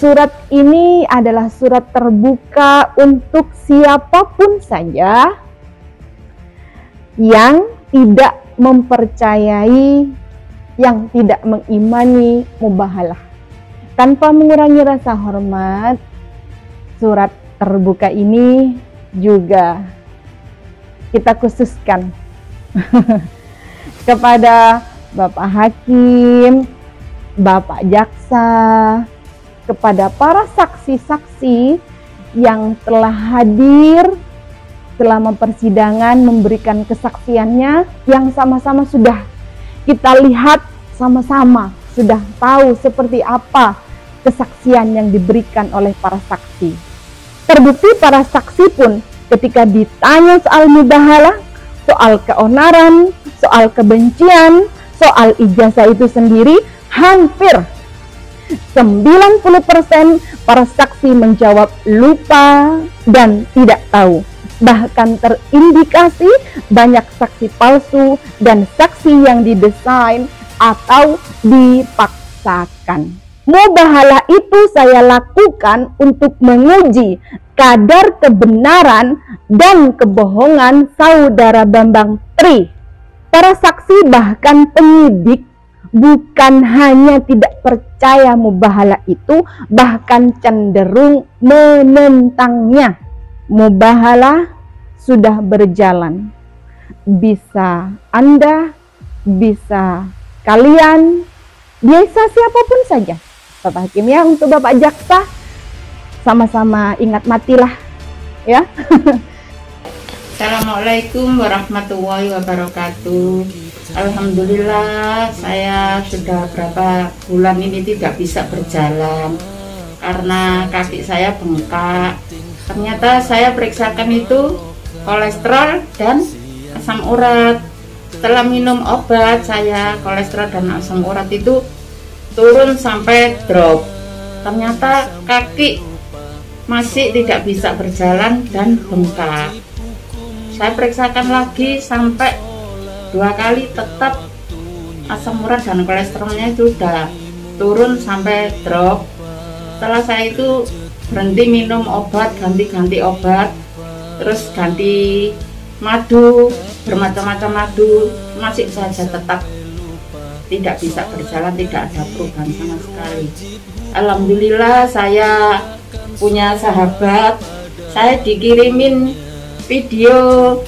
Surat ini adalah surat terbuka untuk siapapun saja yang tidak mempercayai, yang tidak mengimani mubahalah. Tanpa mengurangi rasa hormat, surat terbuka ini juga kita khususkan kepada Bapak Hakim, Bapak Jaksa, kepada para saksi-saksi yang telah hadir selama persidangan memberikan kesaksiannya, yang sama-sama sudah kita lihat sama-sama, sudah tahu seperti apa kesaksian yang diberikan oleh para saksi. Terbukti para saksi pun ketika ditanya soal mubahalah, soal keonaran, soal kebencian, soal ijazah itu sendiri, hampir 90% para saksi menjawab lupa dan tidak tahu. Bahkan terindikasi banyak saksi palsu dan saksi yang didesain atau dipaksakan. Mubahalah itu saya lakukan untuk menguji kadar kebenaran dan kebohongan saudara Bambang Tri. Para saksi bahkan penyidik bukan hanya tidak percaya mubahalah itu, bahkan cenderung menentangnya. Mubahalah sudah berjalan. Bisa Anda, bisa kalian, bisa siapapun saja. Bapak Hakim ya, untuk Bapak Jaksa, sama-sama ingat matilah ya. Assalamualaikum warahmatullahi wabarakatuh. Alhamdulillah, saya sudah berapa bulan ini tidak bisa berjalan karena kaki saya bengkak. Ternyata saya periksakan itu kolesterol dan asam urat. Setelah minum obat, saya kolesterol dan asam urat itu turun sampai drop. Ternyata kaki masih tidak bisa berjalan dan bengkak. Saya periksakan lagi sampai 2 kali, tetap asam urat dan kolesterolnya itu sudah turun sampai drop. Setelah saya itu berhenti minum obat, ganti-ganti obat, terus ganti madu, bermacam-macam madu, masih saja tetap tidak bisa berjalan, tidak ada perubahan sama sekali. Alhamdulillah, saya punya sahabat, saya dikirimin video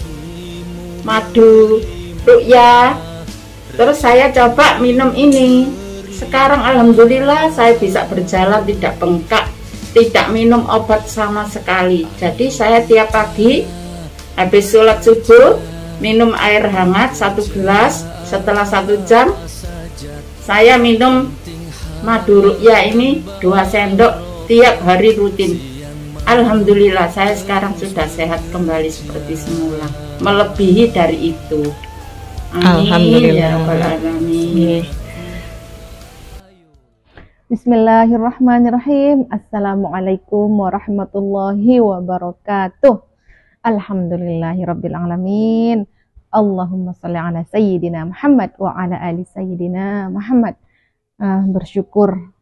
madu ruqyah, terus saya coba minum ini. Sekarang alhamdulillah saya bisa berjalan, tidak bengkak, tidak minum obat sama sekali. Jadi saya tiap pagi habis sholat subuh minum air hangat 1 gelas, setelah 1 jam saya minum madu ruqyah ini 2 sendok tiap hari rutin. Alhamdulillah, saya sekarang sudah sehat kembali seperti semula, melebihi dari itu. Amin. Alhamdulillah ya rabbal alamin. Bismillahirrahmanirrahim. Assalamualaikum warahmatullahi wabarakatuh. Alhamdulillahirabbil alamin. Allahumma shalli ala sayyidina Muhammad wa ala ali sayyidina Muhammad. Bersyukur.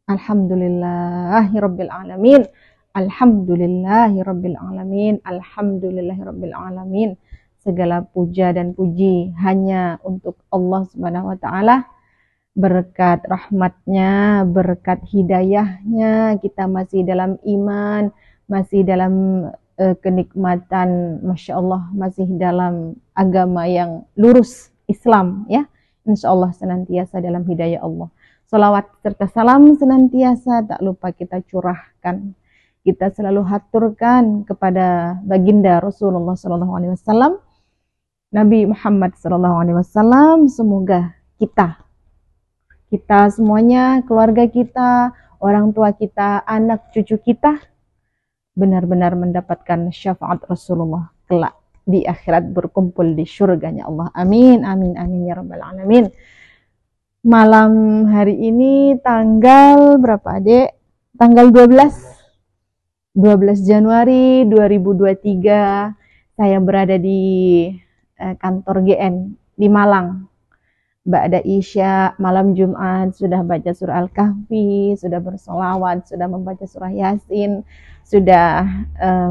Alhamdulillahirabbil alamin. Alhamdulillahirabbil alamin. Alhamdulillahirabbil alamin. Segala puja dan puji hanya untuk Allah Subhanahu wa taala. Berkat rahmatnya, berkat hidayahnya, kita masih dalam iman, masih dalam kenikmatan, Masya Allah, masih dalam agama yang lurus, Islam ya. Insya Allah senantiasa dalam hidayah Allah. Salawat serta salam senantiasa tak lupa kita curahkan, kita selalu haturkan kepada baginda Rasulullah SAW, Nabi Muhammad SAW. Semoga kita semuanya, keluarga kita, orang tua kita, anak cucu kita benar-benar mendapatkan syafaat Rasulullah kelak di akhirat, berkumpul di surganya Allah. Amin, amin, amin ya rabbal alamin. Malam hari ini tanggal berapa, Adek? Tanggal 12 Januari 2023. Saya berada di kantor GN di Malang. Ba'da Isya, malam Jumat, sudah baca surah Al-Kahfi, sudah bersolawat, sudah membaca surah Yasin, sudah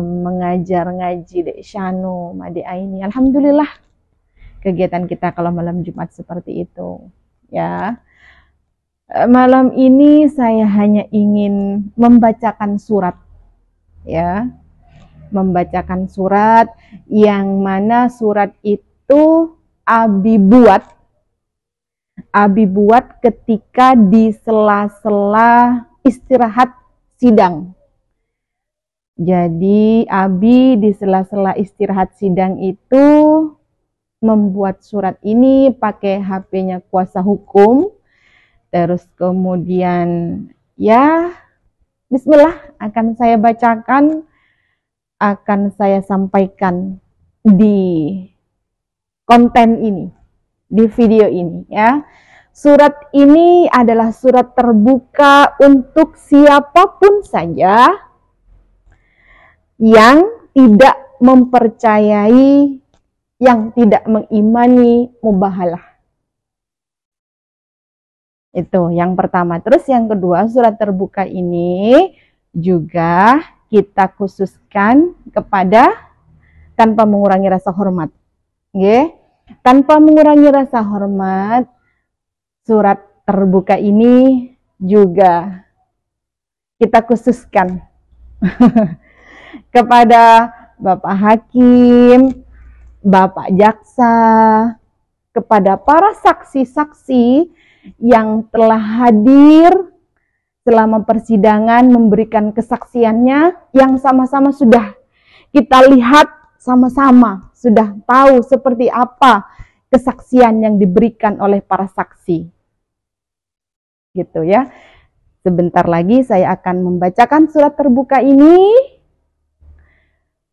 mengajar ngaji Dek Syanu, Made Aini. Alhamdulillah, kegiatan kita kalau malam Jumat seperti itu. Ya, malam ini saya hanya ingin membacakan surat, ya, membacakan surat yang mana surat itu Abi buat ketika di sela-sela istirahat sidang. Jadi Abi di sela-sela istirahat sidang itu membuat surat ini pakai HP-nya kuasa hukum. Terus kemudian ya bismillah akan saya bacakan, akan saya sampaikan di konten ini, di video ini ya. Surat ini adalah surat terbuka untuk siapapun saja yang tidak mempercayai, yang tidak mengimani mubahalah. Itu yang pertama. Terus yang kedua, surat terbuka ini juga kita khususkan kepada tanpa mengurangi rasa hormat. Oke? Tanpa mengurangi rasa hormat, surat terbuka ini juga kita khususkan kepada Bapak Hakim, Bapak Jaksa, kepada para saksi-saksi yang telah hadir selama persidangan memberikan kesaksiannya, yang sama-sama sudah kita lihat sama-sama, sudah tahu seperti apa kesaksian yang diberikan oleh para saksi. Gitu ya. Sebentar lagi saya akan membacakan surat terbuka ini.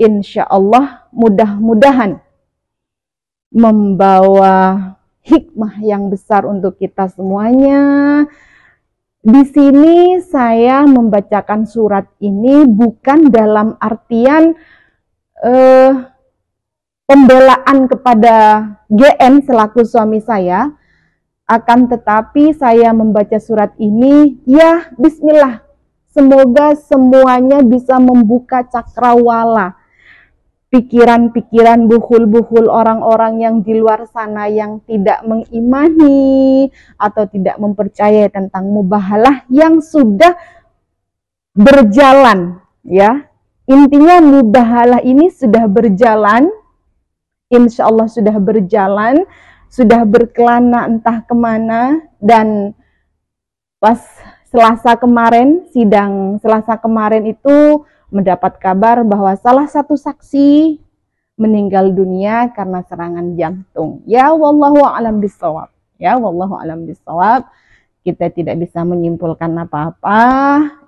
Insya Allah mudah-mudahan membawa hikmah yang besar untuk kita semuanya. Di sini saya membacakan surat ini bukan dalam artian pembelaan kepada GN selaku suami saya, akan tetapi saya membaca surat ini, ya bismillah, semoga semuanya bisa membuka cakrawala pikiran-pikiran buhul-buhul orang-orang yang di luar sana yang tidak mengimani atau tidak mempercayai tentang mubahalah yang sudah berjalan, ya. Intinya mubahalah ini sudah berjalan, insya Allah sudah berjalan, sudah berkelana entah kemana, dan pas Selasa kemarin, sidang Selasa kemarin itu mendapat kabar bahwa salah satu saksi meninggal dunia karena serangan jantung. Ya wallahu a'lam bishawab. Ya wallahu a'lam bishawab. Kita tidak bisa menyimpulkan apa-apa.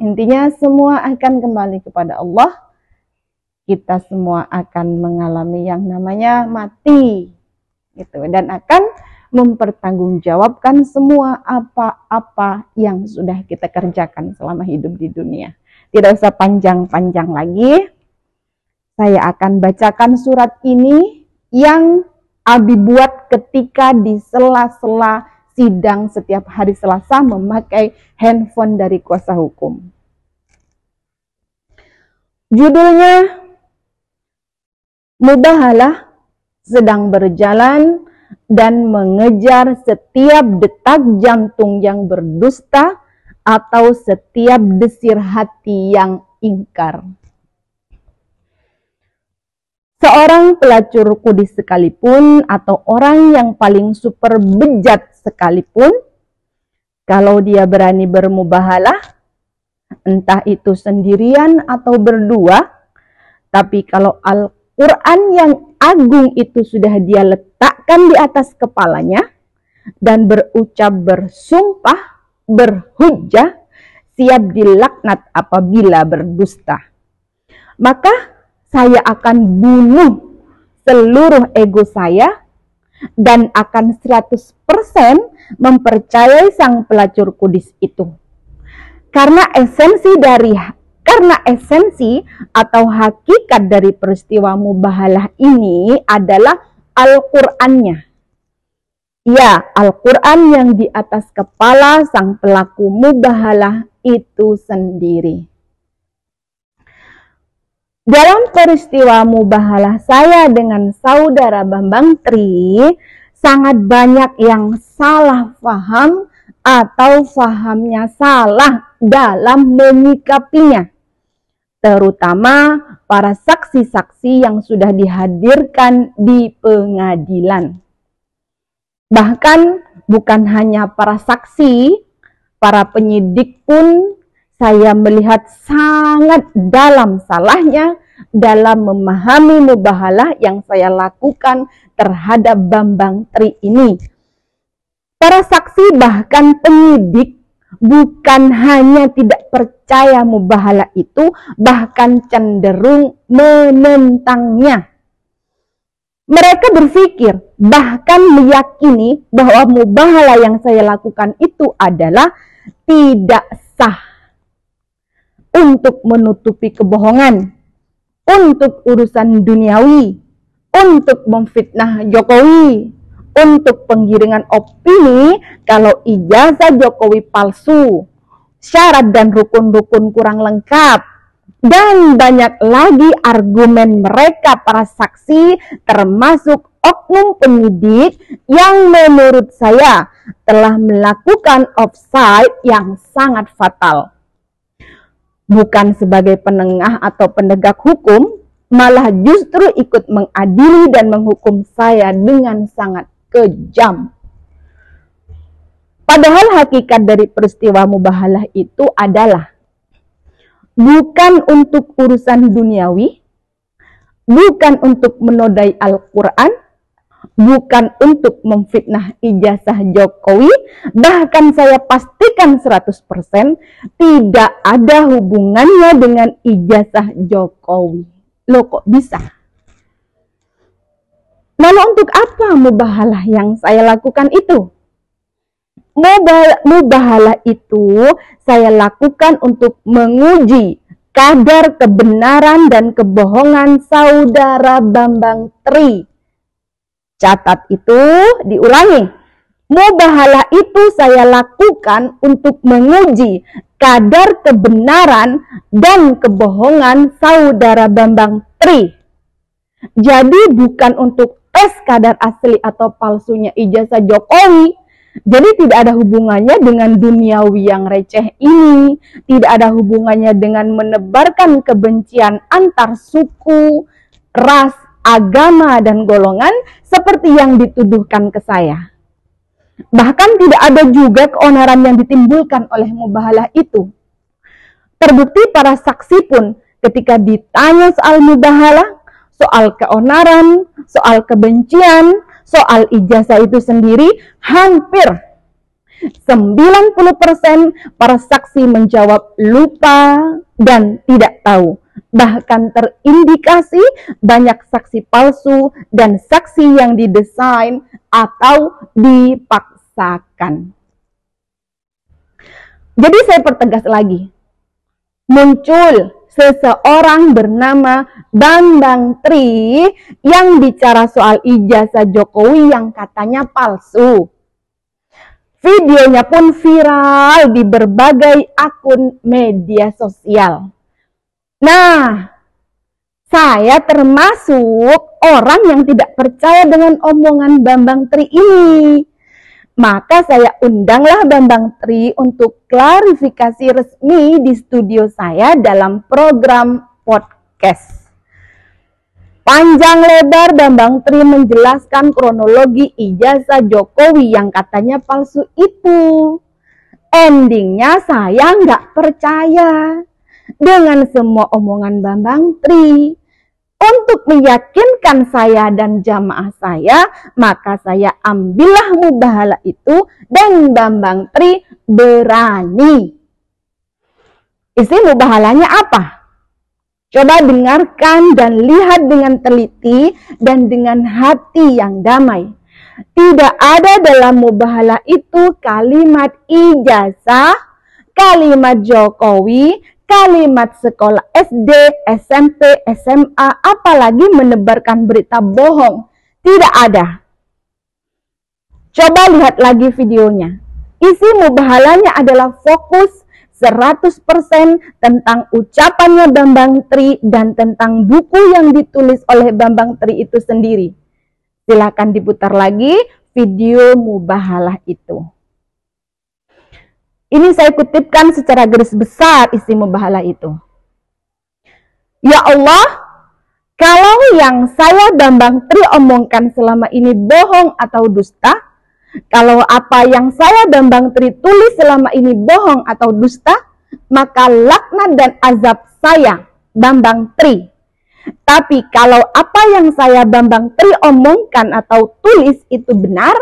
Intinya semua akan kembali kepada Allah. Kita semua akan mengalami yang namanya mati. Gitu, dan akan mempertanggungjawabkan semua apa-apa yang sudah kita kerjakan selama hidup di dunia. Tidak usah panjang-panjang lagi. Saya akan bacakan surat ini yang Abi buat ketika di sela-sela sidang setiap hari Selasa memakai handphone dari kuasa hukum. Judulnya, mubahalah sedang berjalan dan mengejar setiap detak jantung yang berdusta atau setiap desir hati yang ingkar. Seorang pelacur kudis sekalipun atau orang yang paling super bejat sekalipun, kalau dia berani bermubahalah, entah itu sendirian atau berdua, tapi kalau Al-Quran yang agung itu sudah dia letakkan di atas kepalanya dan berucap bersumpah, berhujjah, siap dilaknat apabila berdusta, maka saya akan bunuh seluruh ego saya dan akan 100% mempercayai sang pelacur kudis itu. Karena esensi atau hakikat dari peristiwa mubahalah ini adalah Al-Qur'annya. Ya, Al-Quran yang di atas kepala sang pelaku mubahalah itu sendiri. Dalam peristiwa mubahalah saya dengan saudara Bambang Tri, sangat banyak yang salah paham atau fahamnya salah dalam menyikapinya. Terutama para saksi-saksi yang sudah dihadirkan di pengadilan. Bahkan bukan hanya para saksi, para penyidik pun saya melihat sangat dalam salahnya dalam memahami mubahalah yang saya lakukan terhadap Bambang Tri ini. Para saksi bahkan penyidik bukan hanya tidak percaya mubahalah itu, bahkan cenderung menentangnya. Mereka berpikir, bahkan meyakini bahwa mubahalah yang saya lakukan itu adalah tidak sah. Untuk menutupi kebohongan, untuk urusan duniawi, untuk memfitnah Jokowi, untuk penggiringan opini kalau ijazah Jokowi palsu, syarat dan rukun-rukun kurang lengkap, dan banyak lagi argumen mereka para saksi termasuk oknum penyidik yang menurut saya telah melakukan offside yang sangat fatal. Bukan sebagai penengah atau penegak hukum, malah justru ikut mengadili dan menghukum saya dengan sangat kejam. Padahal hakikat dari peristiwa mubahalah itu adalah bukan untuk urusan duniawi, bukan untuk menodai Al-Quran, bukan untuk memfitnah ijazah Jokowi, bahkan saya pastikan 100% tidak ada hubungannya dengan ijazah Jokowi. Loh kok bisa? Lalu untuk apa mubahalah yang saya lakukan itu? Mubahalah itu saya lakukan untuk menguji kadar kebenaran dan kebohongan saudara Bambang Tri. Catat itu, diulangi. Mubahalah itu saya lakukan untuk menguji kadar kebenaran dan kebohongan saudara Bambang Tri. Jadi bukan untuk tes kadar asli atau palsunya ijazah Jokowi. Jadi tidak ada hubungannya dengan duniawi yang receh ini, tidak ada hubungannya dengan menebarkan kebencian antar suku, ras, agama, dan golongan seperti yang dituduhkan ke saya. Bahkan tidak ada juga keonaran yang ditimbulkan oleh mubahalah itu. Terbukti para saksi pun ketika ditanya soal mubahalah, soal keonaran, soal kebencian, soal ijazah itu sendiri, hampir 90% para saksi menjawab lupa dan tidak tahu. Bahkan terindikasi banyak saksi palsu dan saksi yang didesain atau dipaksakan. Jadi saya pertegas lagi, muncul seseorang bernama Bambang Tri yang bicara soal ijazah Jokowi yang katanya palsu. Videonya pun viral di berbagai akun media sosial. Nah, saya termasuk orang yang tidak percaya dengan omongan Bambang Tri ini. Maka saya undanglah Bambang Tri untuk klarifikasi resmi di studio saya dalam program podcast. Panjang lebar Bambang Tri menjelaskan kronologi ijazah Jokowi yang katanya palsu itu. Endingnya saya nggak percaya dengan semua omongan Bambang Tri. Untuk meyakinkan saya dan jamaah saya, maka saya ambillah mubahalah itu dan Bambang Tri berani. Isi mubahalahnya apa? Coba dengarkan dan lihat dengan teliti dan dengan hati yang damai. Tidak ada dalam mubahalah itu kalimat ijazah, kalimat Jokowi, kalimat sekolah SD, SMP, SMA, apalagi menebarkan berita bohong. Tidak ada. Coba lihat lagi videonya. Isi mubahalanya adalah fokus 100% tentang ucapannya Bambang Tri dan tentang buku yang ditulis oleh Bambang Tri itu sendiri. Silakan diputar lagi video mubahalah itu. Ini saya kutipkan secara garis besar isi mubahalah itu. Ya Allah, kalau yang saya Bambang Tri omongkan selama ini bohong atau dusta, kalau apa yang saya Bambang Tri tulis selama ini bohong atau dusta, maka laknat dan azab saya Bambang Tri. Tapi kalau apa yang saya Bambang Tri omongkan atau tulis itu benar,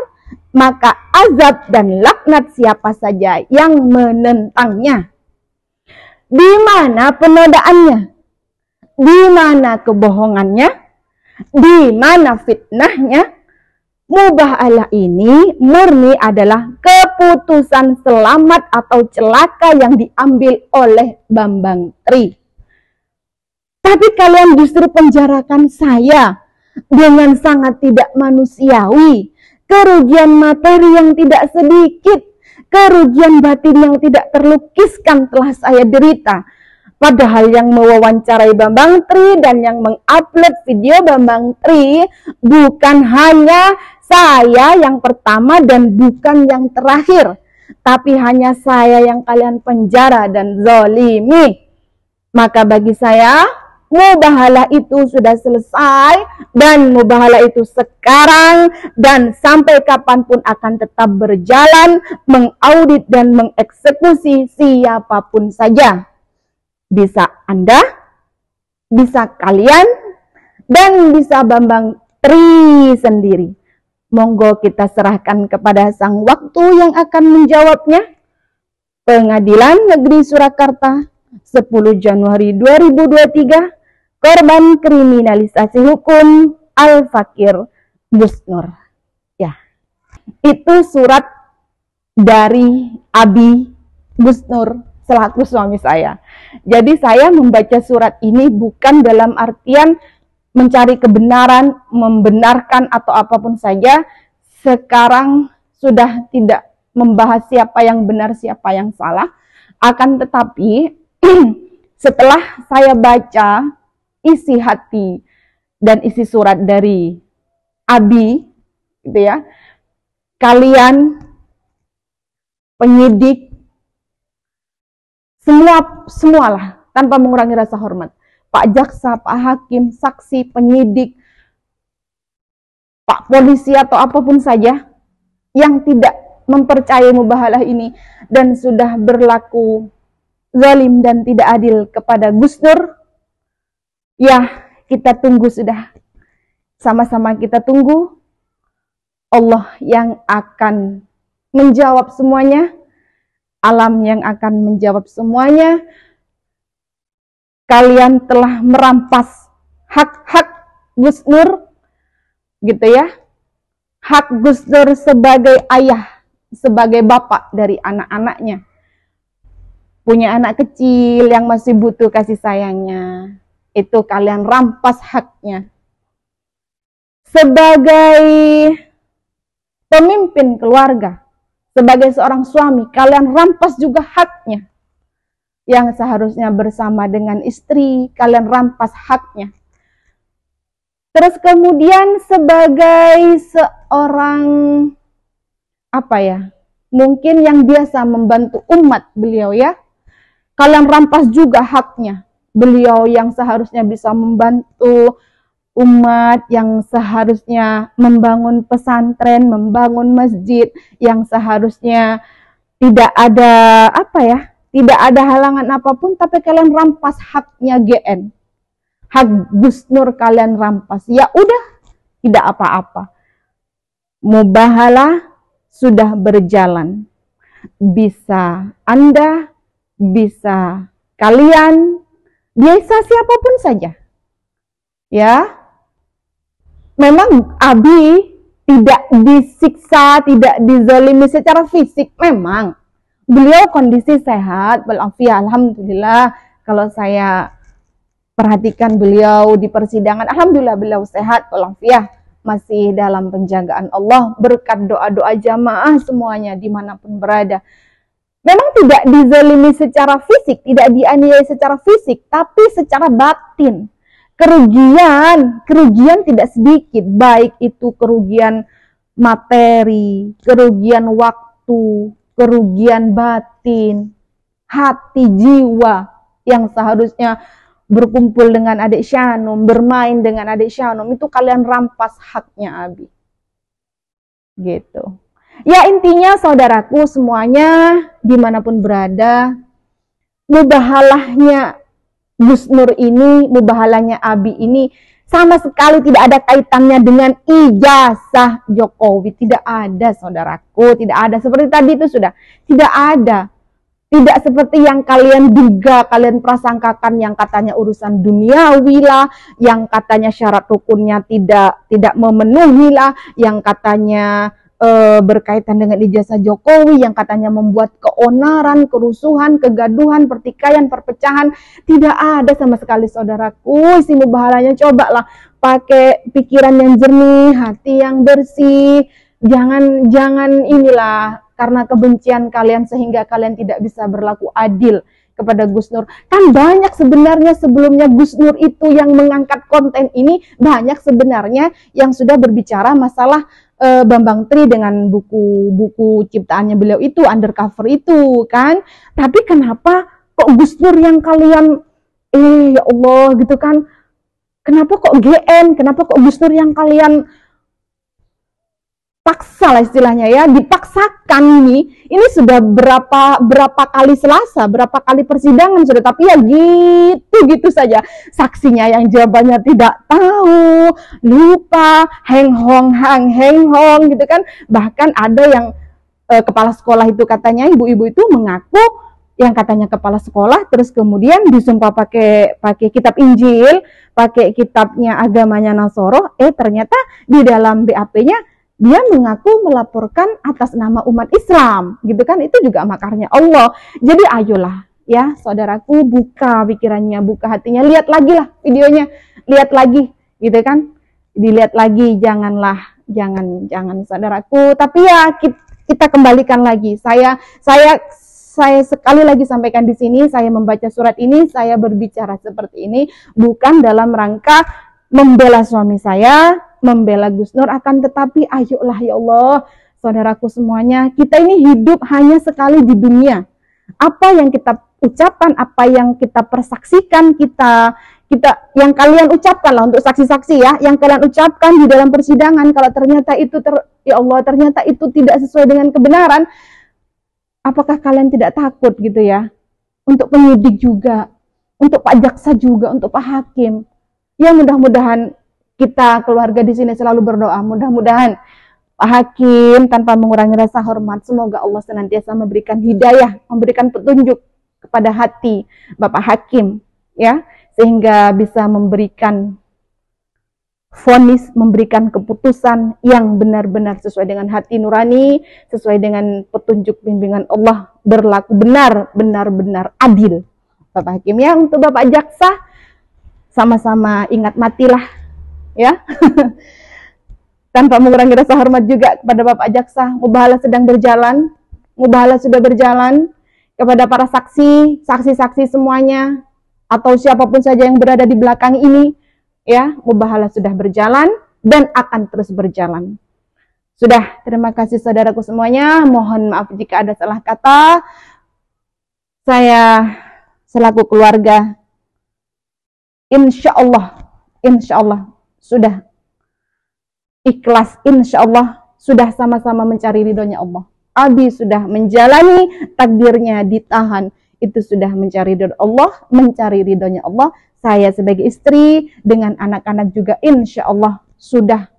maka azab dan laknat siapa saja yang menentangnya. Di mana penodaannya? Di mana kebohongannya? Di mana fitnahnya? Mubahalah ini murni adalah keputusan selamat atau celaka yang diambil oleh Bambang Tri. Tapi kalian justru penjarakan saya dengan sangat tidak manusiawi. Kerugian materi yang tidak sedikit, kerugian batin yang tidak terlukiskan telah saya derita. Padahal yang mewawancarai Bambang Tri dan yang mengupload video Bambang Tri bukan hanya saya yang pertama dan bukan yang terakhir, tapi hanya saya yang kalian penjara dan zalimi. Maka bagi saya, mubahalah itu sudah selesai dan mubahalah itu sekarang dan sampai kapanpun akan tetap berjalan, mengaudit dan mengeksekusi siapapun saja. Bisa Anda, bisa kalian, dan bisa Bambang Tri sendiri. Monggo kita serahkan kepada sang waktu yang akan menjawabnya. Pengadilan Negeri Surakarta, 10 Januari 2023, korban kriminalisasi hukum Al-Fakir Gus Nur. Ya, itu surat dari Abi Gus Nur selaku suami saya. Jadi saya membaca surat ini bukan dalam artian mencari kebenaran, membenarkan atau apapun saja. Sekarang sudah tidak membahas siapa yang benar, siapa yang salah. Akan tetapi setelah saya baca isi hati dan isi surat dari Abi, gitu ya, kalian penyidik semualah tanpa mengurangi rasa hormat, Pak Jaksa, Pak Hakim, saksi, penyidik, Pak Polisi atau apapun saja yang tidak mempercayai mubahalah ini dan sudah berlaku zalim dan tidak adil kepada Gus Nur, ya kita tunggu sudah. Sama-sama kita tunggu Allah yang akan menjawab semuanya, alam yang akan menjawab semuanya. Kalian telah merampas hak-hak Gus Nur, gitu ya. Hak Gus Nur sebagai ayah, sebagai bapak dari anak-anaknya. Punya anak kecil yang masih butuh kasih sayangnya. Itu kalian rampas haknya. Sebagai pemimpin keluarga, sebagai seorang suami, kalian rampas juga haknya. Yang seharusnya bersama dengan istri, kalian rampas haknya. Terus kemudian sebagai seorang, mungkin yang biasa membantu umat beliau ya, kalian rampas juga haknya. Beliau yang seharusnya bisa membantu umat, yang seharusnya membangun pesantren, membangun masjid, yang seharusnya tidak ada tidak ada halangan apapun, tapi kalian rampas haknya GN. Hak Gus Nur kalian rampas. Ya udah, tidak apa-apa. Mubahalah sudah berjalan. Bisa Anda, bisa kalian, bisa siapapun saja. Ya. Memang Abi tidak disiksa, tidak dizalimi secara fisik, memang. Beliau kondisi sehat, walafiat, alhamdulillah. Kalau saya perhatikan beliau di persidangan, alhamdulillah beliau sehat, walafiat, masih dalam penjagaan Allah, berkat doa-doa jamaah semuanya dimanapun berada. Memang tidak dizalimi secara fisik, tidak dianiaya secara fisik, tapi secara batin. Kerugian tidak sedikit, baik itu kerugian materi, kerugian waktu, kerugian batin, hati, jiwa yang seharusnya berkumpul dengan adik Syanum, bermain dengan adik Syanum, itu kalian rampas haknya Abi. Gitu. Ya intinya saudaraku semuanya dimanapun berada, mubahalahnya Gus Nur ini, mubahalahnya Abi ini sama sekali tidak ada kaitannya dengan ijazah Jokowi. Tidak ada saudaraku, tidak ada. Seperti tadi itu sudah, tidak ada. Tidak seperti yang kalian duga, kalian prasangkakan yang katanya urusan duniawi lah, yang katanya syarat rukunnya tidak memenuhi lah, yang katanya berkaitan dengan ijazah Jokowi, yang katanya membuat keonaran, kerusuhan, kegaduhan, pertikaian, perpecahan. Tidak ada sama sekali saudaraku. Isi mubahalahnya cobalah pakai pikiran yang jernih, hati yang bersih. Jangan inilah karena kebencian kalian sehingga kalian tidak bisa berlaku adil kepada Gus Nur. Kan banyak sebenarnya sebelumnya Gus Nur itu yang mengangkat konten ini, banyak sebenarnya yang sudah berbicara masalah Bambang Tri dengan buku ciptaannya beliau itu, Undercover itu kan. Tapi kenapa kok Gus Nur yang kalian ya Allah gitu kan, kenapa kok GN, kenapa kok Gus Nur yang kalian paksa lah istilahnya ya, dipaksakan ini sudah berapa kali Selasa, berapa kali persidangan sudah, tapi ya gitu saja, saksinya yang jawabannya tidak tahu, lupa, heng hong gitu kan. Bahkan ada yang kepala sekolah itu katanya, ibu-ibu itu mengaku yang katanya kepala sekolah, terus kemudian disumpah pakai kitab Injil, pakai kitabnya agamanya Nasoro, ternyata di dalam BAP-nya dia mengaku melaporkan atas nama umat Islam, gitu kan. Itu juga makarnya Allah. Jadi ayolah ya saudaraku, buka pikirannya, buka hatinya, lihat lagi lah videonya, lihat lagi gitu kan, dilihat lagi, jangan saudaraku. Tapi ya kita kembalikan lagi, saya sekali lagi sampaikan di sini, saya membaca surat ini, saya berbicara seperti ini bukan dalam rangka membela suami saya, membela Gus Nur, akan tetapi ayolah ya Allah, saudaraku semuanya, kita ini hidup hanya sekali di dunia. Apa yang kita ucapkan, apa yang kita persaksikan, kita yang kalian ucapkan lah untuk saksi-saksi ya, yang kalian ucapkan di dalam persidangan, kalau ternyata itu ya Allah, ternyata itu tidak sesuai dengan kebenaran, apakah kalian tidak takut gitu ya? Untuk penyidik juga, untuk Pak Jaksa juga, untuk Pak Hakim. Ya mudah-mudahan kita keluarga di sini selalu berdoa, mudah-mudahan Pak Hakim tanpa mengurangi rasa hormat, semoga Allah senantiasa memberikan hidayah, memberikan petunjuk kepada hati Bapak Hakim ya, sehingga bisa memberikan vonis, memberikan keputusan yang benar-benar sesuai dengan hati nurani, sesuai dengan petunjuk bimbingan Allah, berlaku benar-benar adil Bapak Hakim ya. Untuk Bapak Jaksa, sama-sama ingat matilah ya. Tanpa mengurangi rasa hormat juga kepada Bapak Jaksa, mubahalah sedang berjalan, mubahalah sudah berjalan. Kepada para saksi-saksi semuanya, atau siapapun saja yang berada di belakang ini ya, mubahalah sudah berjalan dan akan terus berjalan. Sudah, terima kasih saudaraku semuanya, mohon maaf jika ada salah kata. Saya selaku keluarga insya Allah sudah ikhlas, insya Allah sudah sama-sama mencari ridhonya Allah. Abi sudah menjalani takdirnya ditahan, itu sudah mencari ridho Allah, mencari ridhonya Allah. Saya sebagai istri dengan anak-anak juga insya Allah sudah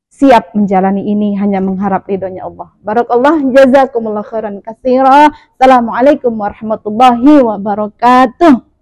siap menjalani ini, hanya mengharap ridhonya Allah. Barakallah, jazakumullah khairan katsira. Assalamualaikum warahmatullahi wabarakatuh.